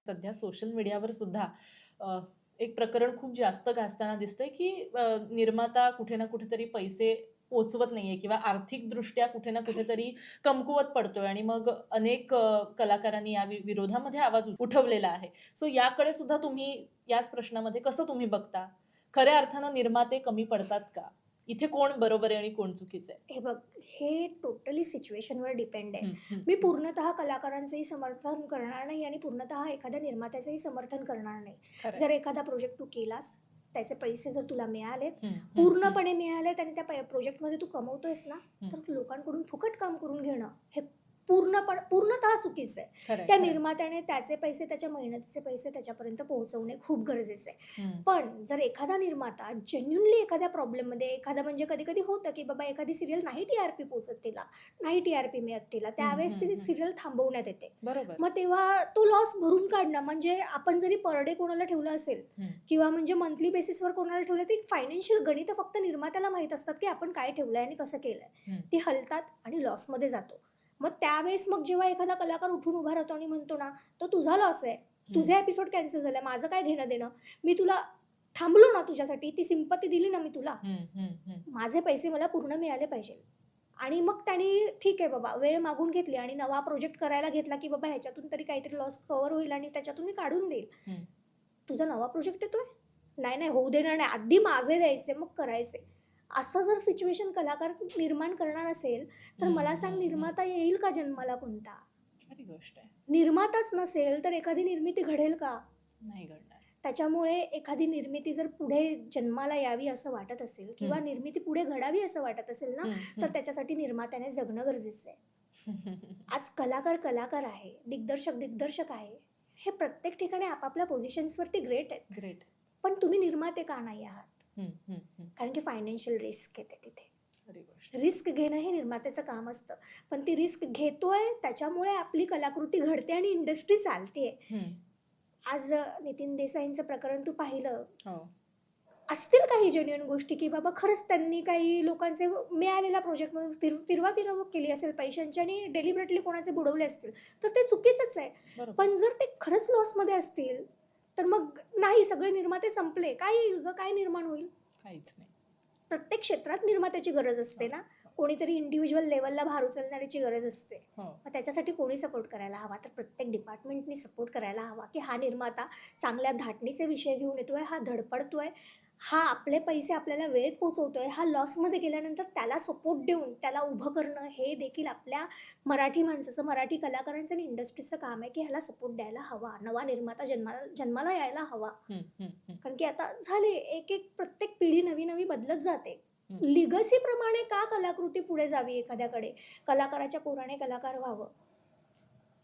सध्या सोशल मीडियावर सुद्धा अ, एक प्रकरण खूप जास्त गाजताना दिसतंय, की निर्माता कुठे ना कुठेतरी पैसे पोहोचवत नाहीये किंवा आर्थिकदृष्ट्या कुठे ना कुठेतरी कमकुवत पडतोय आणि मग अनेक कलाकारांनी या विरोधामध्ये आवाज उठवलेला आहे. सो याकडे सुद्धा तुम्ही याच प्रश्नामध्ये कसं तुम्ही बघता? खऱ्या अर्थानं निर्माते कमी पडतात का? इथे कोण बरोबर आहे आणि कोण चुकीचं आहे? हे बघ, हे टोटली सिच्युएशनवर डिपेंड आहे. हं, हं, मी हं. पूर्णतः कलाकारांचंही समर्थन करणार नाही आणि पूर्णतः एखाद्या निर्मात्याचंही समर्थन करणार नाही. खरं जर एखादा प्रोजेक्ट तू केलास, त्याचे पैसे जर तुला मिळालेत, हं, हं, हं, पूर्णपणे मिळालेत आणि त्या प्रोजेक्टमध्ये तू कमवतोयस ना, हं. तर लोकांकडून फुकट काम करून घेणं हे पूर्णतः चुकीचं आहे. खरंय, त्या खरंय. निर्मात्याने त्याचे पैसे, त्याच्या मेहनतीचे पैसे त्याच्यापर्यंत पोहोचवणे खूप गरजेचं आहे. हं, पण जर एखादा निर्माता जेन्युइनली एखाद्या प्रॉब्लेममध्ये एखादा म्हणजे कधी-कधी होतं, की बाबा एखादी सीरियल नाही टी-आर-पी पोहोचत तिला, नाही टी-आर-पी मिळत तिला, हं, त्यावेळेस हं, ती हं. सीरियल थांबवण्यात येते. बरोबर. मग तेव्हा तो लॉस भरून काढणं म्हणजे आपण जरी पर डे कोणाला ठेवलं असेल हं, किंवा म्हणजे मंथली बेसिसवर कोणाला ठेवलं, ती फायनान्शियल गणितं फक्त निर्मात्याला माहीत असतात, की आपण काय ठेवलंय आणि कसं केलंय. हं. ती हलतात आणि लॉसमध्ये जातो. मग त्यावेळेस मग जेव्हा एखादा कलाकार उठून उभा राहतो आणि म्हणतो ना, "तो तुझा लॉस आहे. हं. तुझा एपिसोड कॅन्सल झालाय. माझं काय घेणं-देणं? मी तुला थांबलो ना तुझ्यासाठी, ती सिम्पती दिली ना मी तुला. हं, हं, हं. माझे पैसे मला पूर्ण मिळाले पाहिजे." आणि मग त्याने ठीक आहे बाबा, वेळ मागून घेतली आणि नवा प्रोजेक्ट करायला घेतला, की बाबा ह्याच्यातून तरी काहीतरी लॉस कव्हर होईल आणि त्याच्यातून मी काढून देईल. हं. तुझा नवा प्रोजेक्ट येतोय? नाही, नाही होऊ देणार नाही. आधी माझे द्यायचे, मग करायचे. असं जर सिच्युएशन कलाकार निर्माण करणार असेल, तर हं, मला सांग हं, हं. निर्माता येईल का जन्माला कोणता? खरी गोष्ट आहे. निर्माताच नसेल, तर एखादी निर्मिती घडेल का? नाही घडणार. त्याच्यामुळे एखादी निर्मिती जर पुढे जन्माला यावी असं वाटत असेल किंवा हं. निर्मिती पुढे घडावी असं वाटत असेल ना, हं, तर हं. त्याच्यासाठी निर्मात्याने जगणं गरजेचं आहे. आज कलाकार कलाकार आहे, दिग्दर्शक दिग्दर्शक आहे. हे प्रत्येक ठिकाणी आपापल्या पोझिशन्सवरती ग्रेट आहेत. ग्रेट. पण तुम्ही निर्माते का नाही आहात? हं, हं, हं. कारण की फायनान्शियल रिस्क येते तिथे. खरी गोष्ट. रिस्क घेणं हे निर्मात्याचं काम असतं. पण ती रिस्क घेतोय त्याच्यामुळे आपली कलाकृती घडते आणि इंडस्ट्री चालतेय. हं. आज नितीन देसाईंचं प्रकरण तू पाहिलं, हो. असतील काही जेन्युइन गोष्टी, की बाबा खरंच त्यांनी काही लोकांचे मिळालेल्या प्रोजेक्टमधून फिरवा केली असेल पैशांची आणि डेलिबरेटली कोणाचे बुडवले असतील, तर ते चुकीचंच आहे. बरोबर. पण जर ते खरंच लॉसमध्ये असतील, तर मग नाही सगळे निर्माते संपले. काय येईल गं? काय निर्माण होईल? काहीच नाही. प्रत्येक क्षेत्रात निर्मात्याची गरज असते ना. कोणीतरी इंडिव्हिज्युअल लेवलला भार उचलणाऱ्याची गरज असते. हो. मग त्याच्यासाठी कोणी सपोर्ट करायला हवा? तर प्रत्येक डिपार्टमेंटनी सपोर्ट करायला हवा, की हा निर्माता चांगल्या धाटणीचे विषय घेऊन येतोय, हा धडपडतोय, हा आपले पैसे आपल्याला वेळेत पोहोचवतोय, हा लॉसमध्ये गेल्यानंतर त्याला सपोर्ट देऊन त्याला उभं करणं हे देखील आपल्या मराठी माणसाचं, मराठी कलाकारांचं आणि इंडस्ट्रीचं काम आहे, की ह्याला सपोर्ट द्यायला हवा. नवा निर्माता जन्माला यायला हवा. हं, हं, हं. कारण की आता झाले एक प्रत्येक पिढी नवी बदलत जाते. हं. लिगसीप्रमाणे का कलाकृती पुढे जावी एखाद्याकडे? कलाकाराच्या पोराने कलाकार व्हावं,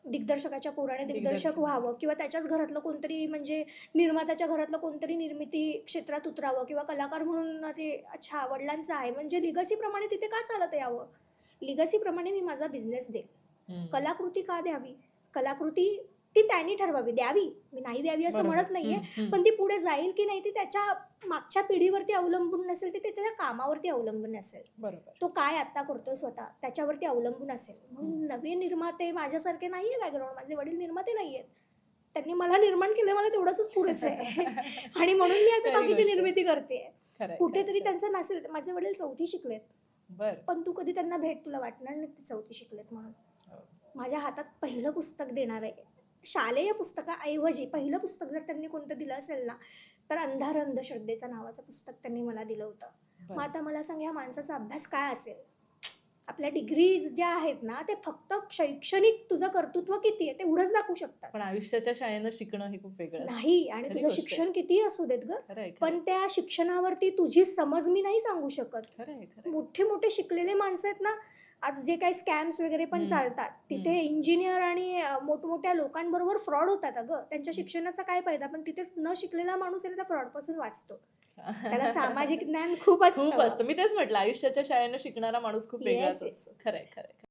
दिग्दर्शकाच्या पोराने दिग्दर्शक व्हावं किंवा त्याच्याच घरातलं कोणतरी म्हणजे निर्मात्याच्या घरातलं कोणतरी निर्मिती क्षेत्रात उतरावं किंवा कलाकार म्हणून अरे अच्छा वडिलांचं आहे म्हणजे लिगसीप्रमाणे तिथे का चालत यावं? लिगसीप्रमाणे मी माझा बिझनेस देईल. हं. कलाकृती का द्यावी? कलाकृती ती त्यांनी ठरवावी. द्यावी, मी नाही द्यावी असं बरोबर. म्हणत नाहीये. हं, हं. पण ती पुढे जाईल की नाही ती त्याच्या मागच्या पिढीवरती अवलंबून नसेल, ती त्याच्या कामावरती अवलंबून असेल. बरोबर. तो काय आत्ता करतोय स्वतः त्याच्यावरती अवलंबून असेल. म्हणून नवे निर्माते माझ्यासारखे नाहीये बॅकग्राऊंड, माझे वडील निर्माते नाहीयेत. त्यांनी मला निर्माण केलं, मला तेवढंच पुरेसं आहे. आणि म्हणून मी आता खरी बाकीची गोष्ट. निर्मिती करतेय. खरंय, कुठेतरी खरंय. त्यांचं नसेल. माझे वडील 4थी शिकलेत. बरं. पण तू कधी त्यांना भेट, तुला वाटणार नाही ते 4थी शिकलेत म्हणून. हो. माझ्या हातात पहिलं पुस्तक देणार आहे. शालेय पुस्तकाऐवजी पहिलं पुस्तक जर त्यांनी कोणतं दिलं असेल ना, तर अंधार अंधश्रद्धेचं नावाचं पुस्तक त्यांनी मला दिलं होतं. मग बरं. आता मला सांग, ह्या माणसाचा अभ्यास काय असेल? आपल्या डिग्रीज ज्या आहेत ना, ते फक्त शैक्षणिक तुझं कर्तृत्व किती आहे तेवढंच दाखवू शकतात. पण आयुष्याच्या शाळेनं शिकणं हे खूप वेगळं असतं. नाही आणि खरी तुझं गोष्ट आहे. शिक्षण कितीही असू देत गं, खरंय, पण खरंय. त्या शिक्षणावरती तुझी समज मी नाही सांगू शकत. खरंय, खरंय. मोठे शिकलेले माणसं आहेत ना, आज जे काही स्कॅम्स वगैरे पण हं. चालतात, तिथे इंजिनियर आणि मोठमोठ्या लोकांबरोबर फ्रॉड होतात अगं. त्यांच्या शिक्षणाचा काय फायदा? पण तिथे न शिकलेला माणूस आहे त्या फ्रॉडपासून वाचतो. त्याला सामाजिक ज्ञान खूप खूप असतं. असतं. मी तेच म्हटलं आयुष्याच्या शाळेनं शिकणारा माणूस खूप वेगळाच येस, येस, असतो. येस. खरंय, खरंय.